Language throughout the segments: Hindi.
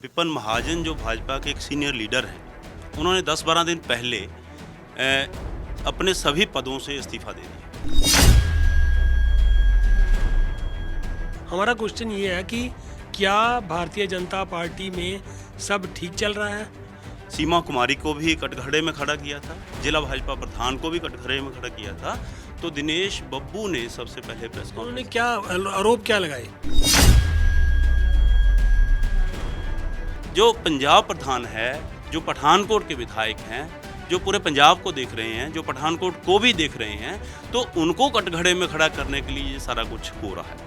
विपिन महाजन जो भाजपा के एक सीनियर लीडर हैं, उन्होंने 10-12 दिन पहले अपने सभी पदों से इस्तीफा दे दिया। हमारा क्वेश्चन ये है कि क्या भारतीय जनता पार्टी में सब ठीक चल रहा है? सीमा कुमारी को भी कटघरे में खड़ा किया था, जिला भाजपा प्रधान को भी कटघरे में खड़ा किया था। तो दिनेश बब्बू ने सबसे पहले प्रेस उन्होंने कॉन्फ्रेंस क्या आरोप क्या लगाए? जो पंजाब प्रधान है, जो पठानकोट के विधायक हैं, जो पूरे पंजाब को देख रहे हैं, जो पठानकोट को भी देख रहे हैं, तो उनको कटघरे में खड़ा करने के लिए ये सारा कुछ हो रहा है।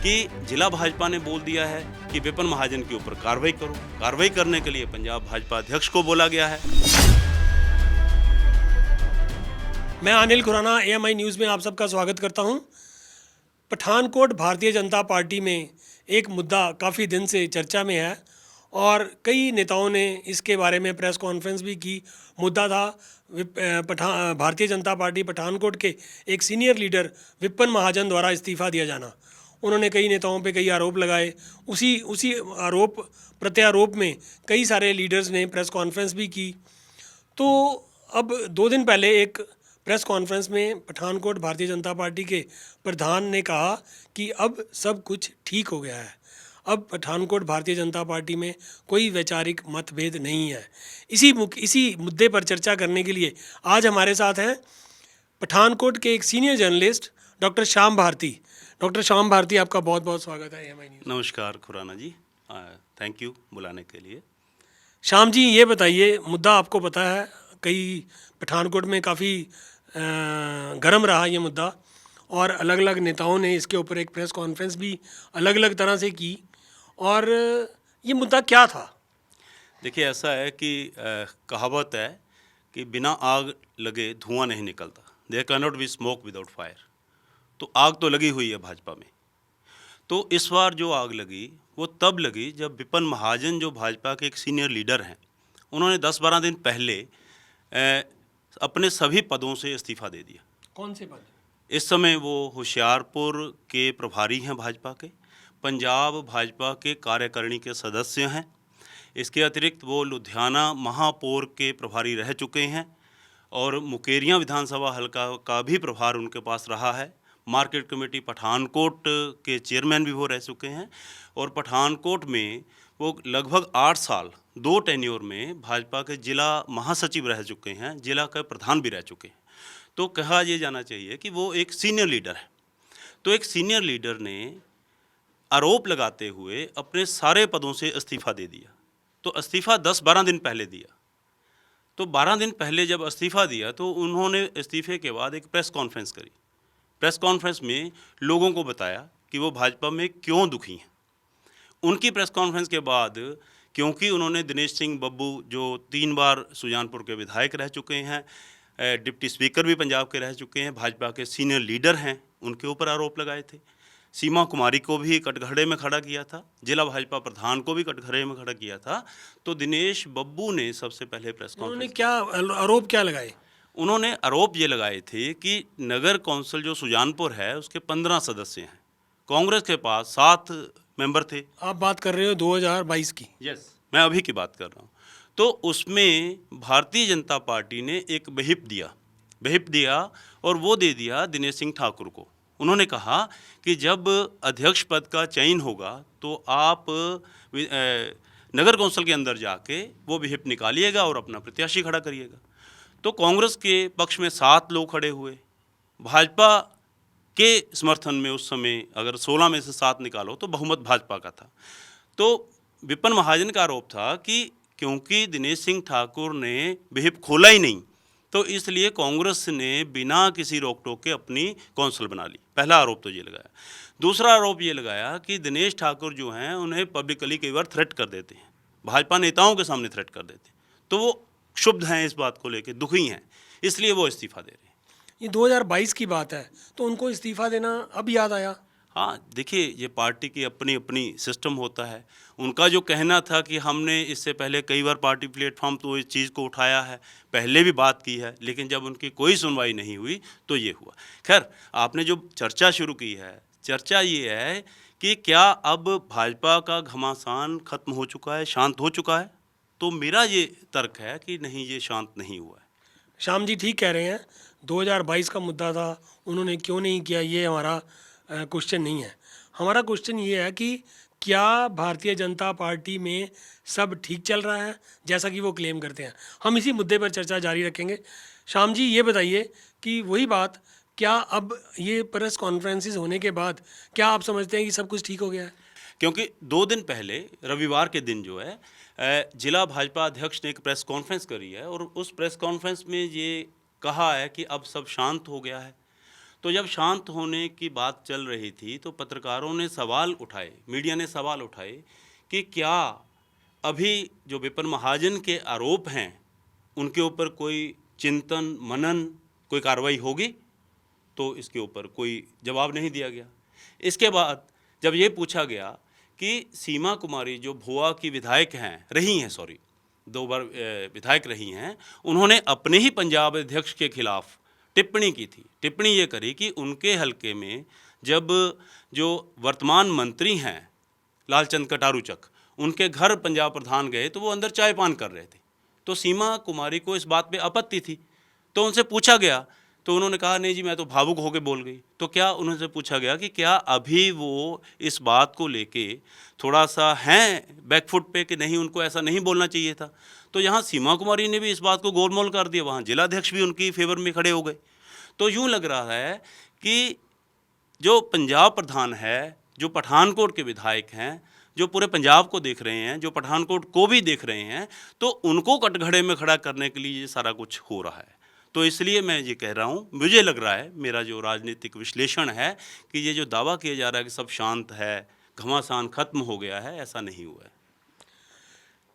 कि जिला भाजपा ने बोल दिया है कि विपिन महाजन के ऊपर कार्रवाई करो। कार्रवाई करने के लिए पंजाब भाजपा अध्यक्ष को बोला गया है। मैं अनिल खुराना AMI न्यूज़ में आप सबका स्वागत करता हूं। पठानकोट भारतीय जनता पार्टी में एक मुद्दा काफ़ी दिन से चर्चा में है और कई नेताओं ने इसके बारे में प्रेस कॉन्फ्रेंस भी की। मुद्दा था भारतीय जनता पार्टी पठानकोट के एक सीनियर लीडर विपिन महाजन द्वारा इस्तीफ़ा दिया जाना। उन्होंने कई नेताओं पे कई आरोप लगाए। उसी आरोप प्रत्यारोप में कई सारे लीडर्स ने प्रेस कॉन्फ्रेंस भी की। तो अब 2 दिन पहले एक प्रेस कॉन्फ्रेंस में पठानकोट भारतीय जनता पार्टी के प्रधान ने कहा कि अब सब कुछ ठीक हो गया है। अब पठानकोट भारतीय जनता पार्टी में कोई वैचारिक मतभेद नहीं है। इसी मुद्दे पर चर्चा करने के लिए आज हमारे साथ हैं पठानकोट के एक senior journalist doctor Shyam Bharti. Doctor Shyam Bharti, आपका बहुत बहुत स्वागत है AMI न्यूज़। नमस्कार खुराना जी, थैंक यू बुलाने के लिए। श्याम जी, ये बताइए, मुद्दा आपको पता है, कई पठानकोट में काफ़ी गर्म रहा ये मुद्दा और अलग अलग नेताओं ने इसके ऊपर एक प्रेस कॉन्फ्रेंस भी अलग अलग तरह से की। और ये मुद्दा क्या था? देखिए, ऐसा है कि कहावत है कि बिना आग लगे धुआं नहीं निकलता। There can not be smoke without fire. तो आग तो लगी हुई है भाजपा में। तो इस बार जो आग लगी वो तब लगी जब विपिन महाजन जो भाजपा के एक सीनियर लीडर हैं, उन्होंने 10-12 दिन पहले अपने सभी पदों से इस्तीफा दे दिया। कौन से पद? इस समय वो होशियारपुर के प्रभारी हैं भाजपा के, पंजाब भाजपा के कार्यकारिणी के सदस्य हैं। इसके अतिरिक्त वो लुधियाना महापौर के प्रभारी रह चुके हैं और मुकेरियां विधानसभा हल्का का भी प्रभार उनके पास रहा है। मार्केट कमेटी पठानकोट के चेयरमैन भी वो रह चुके हैं और पठानकोट में वो लगभग 8 साल 2 टेन्योर में भाजपा के जिला महासचिव रह चुके हैं, जिला के प्रधान भी रह चुके हैं। तो कहा ये जाना चाहिए कि वो एक सीनियर लीडर है। तो एक सीनियर लीडर ने आरोप लगाते हुए अपने सारे पदों से इस्तीफा दे दिया। तो इस्तीफा 10-12 दिन पहले दिया। तो 12 दिन पहले जब इस्तीफा दिया तो उन्होंने इस्तीफे के बाद एक प्रेस कॉन्फ्रेंस करी। प्रेस कॉन्फ्रेंस में लोगों को बताया कि वो भाजपा में क्यों दुखी हैं। उनकी प्रेस कॉन्फ्रेंस के बाद, क्योंकि उन्होंने दिनेश सिंह बब्बू जो 3 बार सुजानपुर के विधायक रह चुके हैं, डिप्टी स्पीकर भी पंजाब के रह चुके हैं, भाजपा के सीनियर लीडर हैं, उनके ऊपर आरोप लगाए थे। सीमा कुमारी को भी कटघरे में खड़ा किया था, जिला भाजपा प्रधान को भी कटघरे में खड़ा किया था। तो दिनेश बब्बू ने सबसे पहले प्रेस उन्होंने कॉन्फ्रेंस क्या आरोप क्या लगाए? उन्होंने आरोप ये लगाए थे कि नगर कौंसिल जो सुजानपुर है उसके 15 सदस्य हैं, कांग्रेस के पास 7 मेंबर थे। आप बात कर रहे हो 2022 की? यस, मैं अभी की बात कर रहा हूँ। तो उसमें भारतीय जनता पार्टी ने एक व्हिप दिया और वो दे दिया दिनेश सिंह ठाकुर को। उन्होंने कहा कि जब अध्यक्ष पद का चयन होगा तो आप नगर कौंसिल के अंदर जाके वो व्हिप निकालिएगा और अपना प्रत्याशी खड़ा करिएगा। तो कांग्रेस के पक्ष में 7 लोग खड़े हुए। भाजपा के समर्थन में उस समय अगर 16 में से 7 निकालो तो बहुमत भाजपा का था। तो विपिन महाजन का आरोप था कि क्योंकि दिनेश सिंह ठाकुर ने व्हिप खोला ही नहीं, तो इसलिए कांग्रेस ने बिना किसी रोक टोक के अपनी कौंसिल बना ली। पहला आरोप तो ये लगाया। दूसरा आरोप ये लगाया कि दिनेश ठाकुर जो हैं उन्हें पब्लिकली कई बार थ्रेट कर देते हैं, भाजपा नेताओं के सामने थ्रेट कर देते हैं। तो वो क्षुब्ध हैं, इस बात को लेकर दुखी हैं, इसलिए वो इस्तीफा दे रहे हैं। ये 2022 की बात है, तो उनको इस्तीफा देना अब याद आया? हाँ, देखिए, ये पार्टी की अपनी अपनी सिस्टम होता है। उनका जो कहना था कि हमने इससे पहले कई बार पार्टी प्लेटफॉर्म तो इस चीज़ को उठाया है, पहले भी बात की है, लेकिन जब उनकी कोई सुनवाई नहीं हुई तो ये हुआ। खैर, आपने जो चर्चा शुरू की है, चर्चा ये है कि क्या अब भाजपा का घमासान खत्म हो चुका है, शांत हो चुका है? तो मेरा ये तर्क है कि नहीं, ये शांत नहीं हुआ है। श्याम जी ठीक कह रहे हैं। 2022 का मुद्दा था, उन्होंने क्यों नहीं किया, ये हमारा क्वेश्चन नहीं है। हमारा क्वेश्चन ये है कि क्या भारतीय जनता पार्टी में सब ठीक चल रहा है जैसा कि वो क्लेम करते हैं। हम इसी मुद्दे पर चर्चा जारी रखेंगे। श्याम जी ये बताइए कि वही बात, क्या अब ये प्रेस कॉन्फ्रेंसेस होने के बाद क्या आप समझते हैं कि सब कुछ ठीक हो गया है? क्योंकि 2 दिन पहले रविवार के दिन जो है जिला भाजपा अध्यक्ष ने एक प्रेस कॉन्फ्रेंस करी है और उस प्रेस कॉन्फ्रेंस में ये कहा है कि अब सब शांत हो गया है। तो जब शांत होने की बात चल रही थी तो पत्रकारों ने सवाल उठाए, मीडिया ने सवाल उठाए कि क्या अभी जो विपिन महाजन के आरोप हैं उनके ऊपर कोई चिंतन मनन, कोई कार्रवाई होगी? तो इसके ऊपर कोई जवाब नहीं दिया गया। इसके बाद जब ये पूछा गया कि सीमा कुमारी जो भुआ की विधायक रही हैं, 2 बार विधायक रही हैं, उन्होंने अपने ही पंजाब अध्यक्ष के खिलाफ टिप्पणी की थी। टिप्पणी ये करी कि उनके हलके में जब जो वर्तमान मंत्री हैं लालचंद कटारूचक, उनके घर पंजाब प्रधान गए तो वो अंदर चाय पान कर रहे थे। तो सीमा कुमारी को इस बात पे आपत्ति थी। तो उनसे पूछा गया तो उन्होंने कहा नहीं जी, मैं तो भावुक होकर बोल गई। तो क्या उनसे पूछा गया कि क्या अभी वो इस बात को लेके थोड़ा सा हैं बैकफुट पे कि नहीं, उनको ऐसा नहीं बोलना चाहिए था? तो यहाँ सीमा कुमारी ने भी इस बात को गोलमोल कर दिया, वहाँ जिलाध्यक्ष भी उनकी फेवर में खड़े हो गए। तो यूँ लग रहा है कि जो पंजाब प्रधान है, जो पठानकोट के विधायक हैं, जो पूरे पंजाब को देख रहे हैं, जो पठानकोट को भी देख रहे हैं, तो उनको कटघरे में खड़ा करने के लिए ये सारा कुछ हो रहा है। तो इसलिए मैं ये कह रहा हूँ, मुझे लग रहा है, मेरा जो राजनीतिक विश्लेषण है कि ये जो दावा किया जा रहा है कि सब शांत है, घमासान खत्म हो गया है, ऐसा नहीं हुआ है।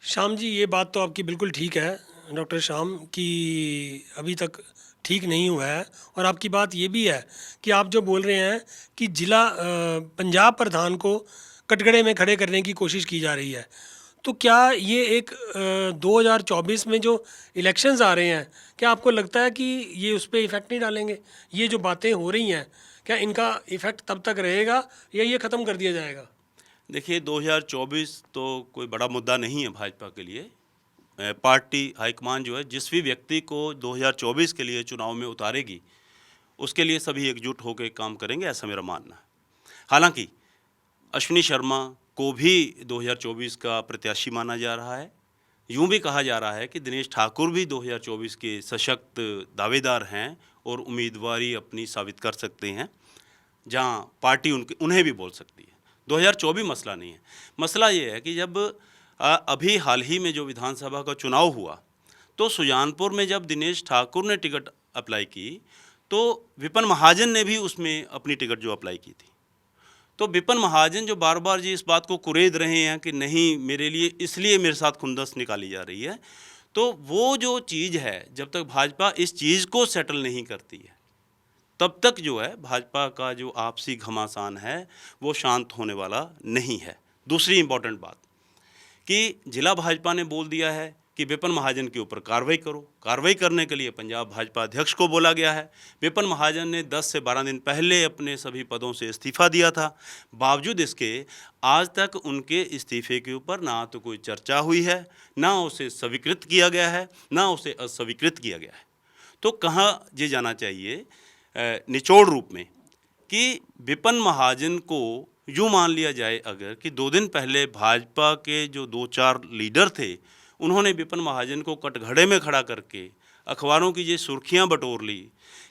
श्याम जी ये बात तो आपकी बिल्कुल ठीक है डॉक्टर श्याम, कि अभी तक ठीक नहीं हुआ है। और आपकी बात ये भी है कि आप जो बोल रहे हैं कि पंजाब प्रधान को कटघरे में खड़े करने की कोशिश की जा रही है, तो क्या ये एक 2024 में जो इलेक्शंस आ रहे हैं, क्या आपको लगता है कि ये उस पर इफ़ेक्ट नहीं डालेंगे? ये जो बातें हो रही हैं, क्या इनका इफ़ेक्ट तब तक रहेगा या ये ख़त्म कर दिया जाएगा? देखिए, 2024 तो कोई बड़ा मुद्दा नहीं है भाजपा के लिए। पार्टी हाईकमान जो है जिस भी व्यक्ति को 2024 के लिए चुनाव में उतारेगी, उसके लिए सभी एकजुट होकर काम करेंगे, ऐसा मेरा मानना है। हालांकि अश्विनी शर्मा को भी 2024 का प्रत्याशी माना जा रहा है। यूं भी कहा जा रहा है कि दिनेश ठाकुर भी 2024 के सशक्त दावेदार हैं और उम्मीदवारी अपनी साबित कर सकते हैं, जहां पार्टी उन्हें भी बोल सकती है। 2024 मसला नहीं है। मसला ये है कि जब अभी हाल ही में जो विधानसभा का चुनाव हुआ, तो सुजानपुर में जब दिनेश ठाकुर ने टिकट अप्लाई की, तो विपिन महाजन ने भी उसमें अपनी टिकट जो अप्लाई की थी। तो विपिन महाजन जो बार बार जी इस बात को कुरेद रहे हैं कि नहीं, मेरे लिए इसलिए मेरे साथ खुंदस निकाली जा रही है, तो वो जो चीज़ है, जब तक भाजपा इस चीज़ को सेटल नहीं करती है, तब तक जो है भाजपा का जो आपसी घमासान है वो शांत होने वाला नहीं है। दूसरी इम्पॉर्टेंट बात कि जिला भाजपा ने बोल दिया है कि विपिन महाजन के ऊपर कार्रवाई करो। कार्रवाई करने के लिए पंजाब भाजपा अध्यक्ष को बोला गया है। विपिन महाजन ने 10 से 12 दिन पहले अपने सभी पदों से इस्तीफा दिया था। बावजूद इसके आज तक उनके इस्तीफे के ऊपर ना तो कोई चर्चा हुई है, ना उसे स्वीकृत किया गया है, ना उसे अस्वीकृत किया गया है। तो कहाँ ये जाना चाहिए निचोड़ रूप में कि विपिन महाजन को यूँ मान लिया जाए अगर कि 2 दिन पहले भाजपा के जो 2-4 लीडर थे, उन्होंने विपिन महाजन को कटघरे में खड़ा करके अखबारों की ये सुर्खियां बटोर ली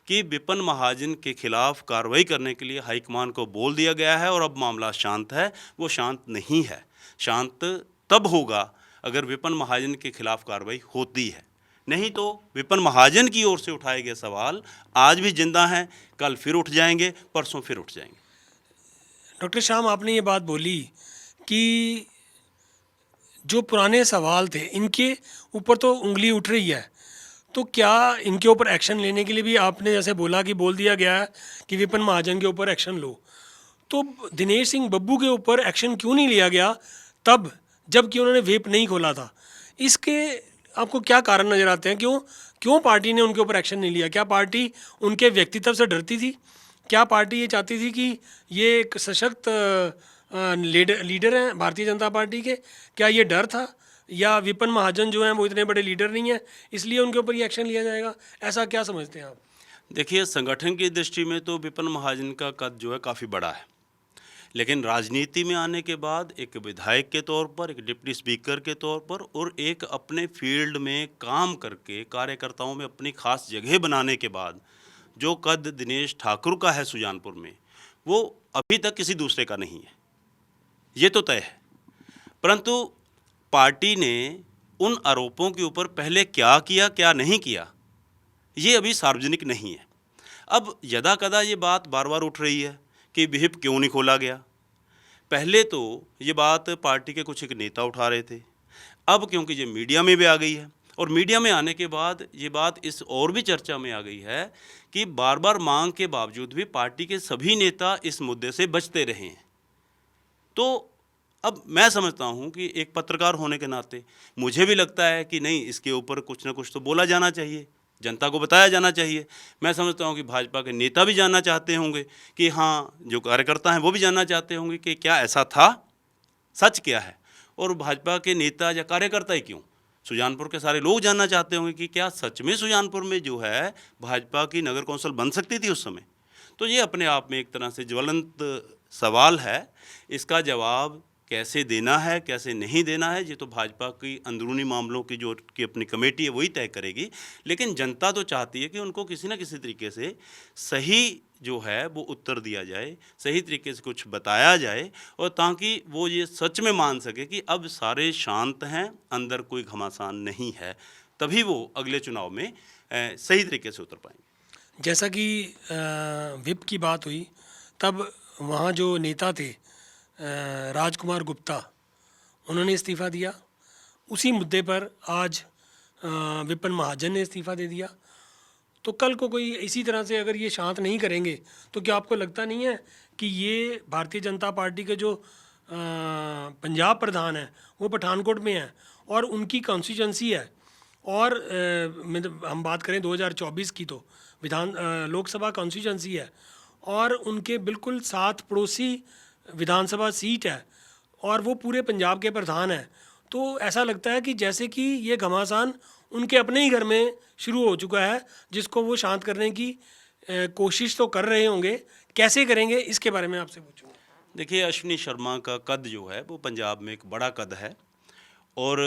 कि विपिन महाजन के खिलाफ कार्रवाई करने के लिए हाईकमान को बोल दिया गया है और अब मामला शांत है। वो शांत नहीं है। शांत तब होगा अगर विपिन महाजन के खिलाफ कार्रवाई होती है, नहीं तो विपिन महाजन की ओर से उठाए गए सवाल आज भी जिंदा हैं, कल फिर उठ जाएंगे, परसों फिर उठ जाएंगे। डॉक्टर श्याम आपने ये बात बोली कि जो पुराने सवाल थे इनके ऊपर तो उंगली उठ रही है, तो क्या इनके ऊपर एक्शन लेने के लिए भी आपने जैसे बोला कि बोल दिया गया है कि विपिन महाजन के ऊपर एक्शन लो, तो दिनेश सिंह बब्बू के ऊपर एक्शन क्यों नहीं लिया गया तब, जबकि उन्होंने वेप नहीं खोला था? इसके आपको क्या कारण नज़र आते हैं? क्यों पार्टी ने उनके ऊपर एक्शन नहीं लिया? क्या पार्टी उनके व्यक्तित्व से डरती थी? क्या पार्टी ये चाहती थी कि ये एक सशक्त लीडर हैं भारतीय जनता पार्टी के? क्या ये डर था, या विपिन महाजन जो हैं वो इतने बड़े लीडर नहीं हैं इसलिए उनके ऊपर ये एक्शन लिया जाएगा? ऐसा क्या समझते हैं आप? देखिए, संगठन की दृष्टि में तो विपिन महाजन का कद जो है काफ़ी बड़ा है, लेकिन राजनीति में आने के बाद एक विधायक के तौर पर, एक डिप्टी स्पीकर के तौर पर और एक अपने फील्ड में काम करके कार्यकर्ताओं में अपनी खास जगह बनाने के बाद जो कद दिनेश ठाकुर का है सुजानपुर में, वो अभी तक किसी दूसरे का नहीं है, ये तो तय है। परंतु पार्टी ने उन आरोपों के ऊपर पहले क्या किया क्या नहीं किया, ये अभी सार्वजनिक नहीं है। अब यदा कदा ये बात बार बार उठ रही है कि विहिप क्यों नहीं खोला गया। पहले तो ये बात पार्टी के कुछ एक नेता उठा रहे थे, अब क्योंकि ये मीडिया में भी आ गई है और मीडिया में आने के बाद ये बात इस और भी चर्चा में आ गई है कि बार बार मांग के बावजूद भी पार्टी के सभी नेता इस मुद्दे से बचते रहे हैं। तो अब मैं समझता हूं कि एक पत्रकार होने के नाते मुझे भी लगता है कि नहीं, इसके ऊपर कुछ ना कुछ तो बोला जाना चाहिए, जनता को बताया जाना चाहिए। मैं समझता हूं कि भाजपा के नेता भी जानना चाहते होंगे कि हाँ, जो कार्यकर्ता हैं वो भी जानना चाहते होंगे कि क्या ऐसा था, सच क्या है। और भाजपा के नेता या कार्यकर्ता ही क्यों, सुजानपुर के सारे लोग जानना चाहते होंगे कि क्या सच में सुजानपुर में जो है भाजपा की नगर कौंसिल बन सकती थी उस समय। तो ये अपने आप में एक तरह से ज्वलंत सवाल है। इसका जवाब कैसे देना है, कैसे नहीं देना है, ये तो भाजपा की अंदरूनी मामलों की जो की अपनी कमेटी है वही तय करेगी। लेकिन जनता तो चाहती है कि उनको किसी न किसी तरीके से सही जो है वो उत्तर दिया जाए, सही तरीके से कुछ बताया जाए, और ताकि वो ये सच में मान सके कि अब सारे शांत हैं, अंदर कोई घमासान नहीं है, तभी वो अगले चुनाव में सही तरीके से उतर पाएंगे। जैसा कि विप की बात हुई, तब वहाँ जो नेता थे राजकुमार गुप्ता, उन्होंने इस्तीफ़ा दिया। उसी मुद्दे पर आज विपिन महाजन ने इस्तीफ़ा दे दिया। तो कल को कोई इसी तरह से अगर ये शांत नहीं करेंगे तो क्या आपको लगता नहीं है कि ये भारतीय जनता पार्टी के जो पंजाब प्रधान हैं वो पठानकोट में हैं और उनकी कॉन्स्टिट्यूंसी है, और हम बात करें 2024 की तो लोकसभा कॉन्स्टिट्यूंसी है, और उनके बिल्कुल साथ पड़ोसी विधानसभा सीट है, और वो पूरे पंजाब के प्रधान हैं। तो ऐसा लगता है कि जैसे कि ये घमासान उनके अपने ही घर में शुरू हो चुका है, जिसको वो शांत करने की कोशिश तो कर रहे होंगे। कैसे करेंगे, इसके बारे में आपसे पूछूंगा। देखिए, अश्विनी शर्मा का कद जो है वो पंजाब में एक बड़ा कद है, और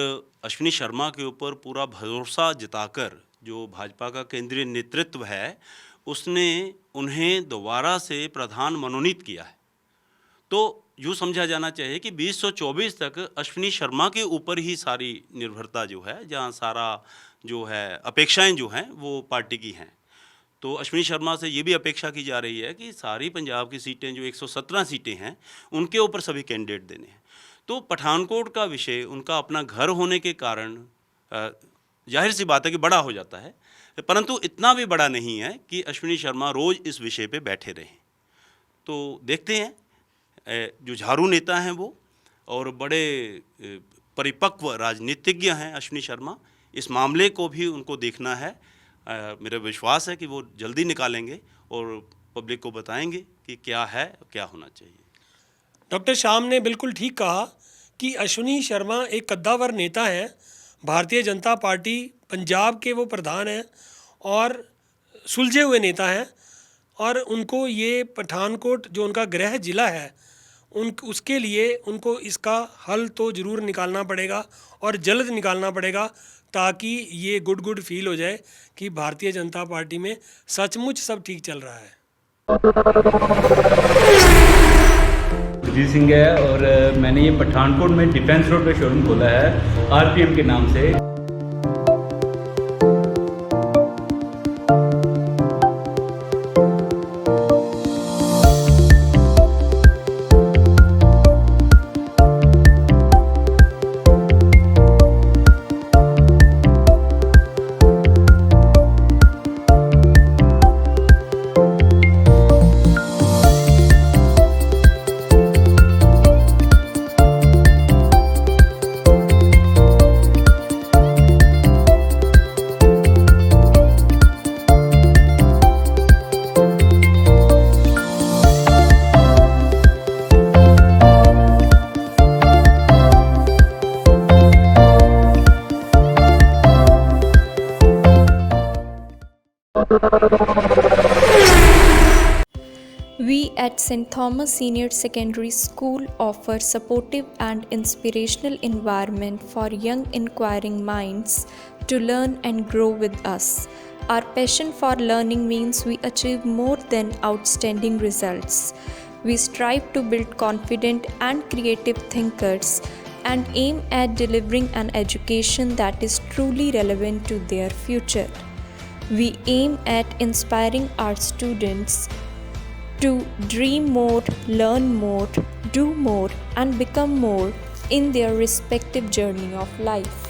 अश्विनी शर्मा के ऊपर पूरा भरोसा जताकर जो भाजपा का केंद्रीय नेतृत्व है उसने उन्हें दोबारा से प्रधान मनोनीत किया है। तो यूँ समझा जाना चाहिए कि 2024 तक अश्विनी शर्मा के ऊपर ही सारी निर्भरता जो है, जहाँ सारा जो है अपेक्षाएं जो हैं वो पार्टी की हैं। तो अश्विनी शर्मा से ये भी अपेक्षा की जा रही है कि सारी पंजाब की सीटें जो 117 सीटें हैं उनके ऊपर सभी कैंडिडेट देने हैं। तो पठानकोट का विषय उनका अपना घर होने के कारण जाहिर सी बात है कि बड़ा हो जाता है, परंतु इतना भी बड़ा नहीं है कि अश्विनी शर्मा रोज़ इस विषय पे बैठे रहें। तो देखते हैं, जो झाड़ू नेता हैं वो और बड़े परिपक्व राजनीतिज्ञ हैं अश्विनी शर्मा, इस मामले को भी उनको देखना है। मेरा विश्वास है कि वो जल्दी निकालेंगे और पब्लिक को बताएंगे कि क्या है, क्या होना चाहिए। डॉक्टर श्याम ने बिल्कुल ठीक कहा कि अश्विनी शर्मा एक कद्दावर नेता हैं, भारतीय जनता पार्टी पंजाब के वो प्रधान हैं और सुलझे हुए नेता हैं, और उनको ये पठानकोट जो उनका गृह जिला है उसके लिए उनको इसका हल तो ज़रूर निकालना पड़ेगा, और जल्द निकालना पड़ेगा, ताकि ये गुड फील हो जाए कि भारतीय जनता पार्टी में सचमुच सब ठीक चल रहा है। सुरजीत सिंह है, और मैंने ये पठानकोट में डिफेंस रोड पे शोरूम खोला है आरपीएम के नाम से। We at St. Thomas Senior Secondary School offer supportive and inspirational environment for young inquiring minds to learn and grow with us. Our passion for learning means we achieve more than outstanding results. We strive to build confident and creative thinkers and aim at delivering an education that is truly relevant to their future. We aim at inspiring our students to dream more, learn more, do more, and become more in their respective journey of life.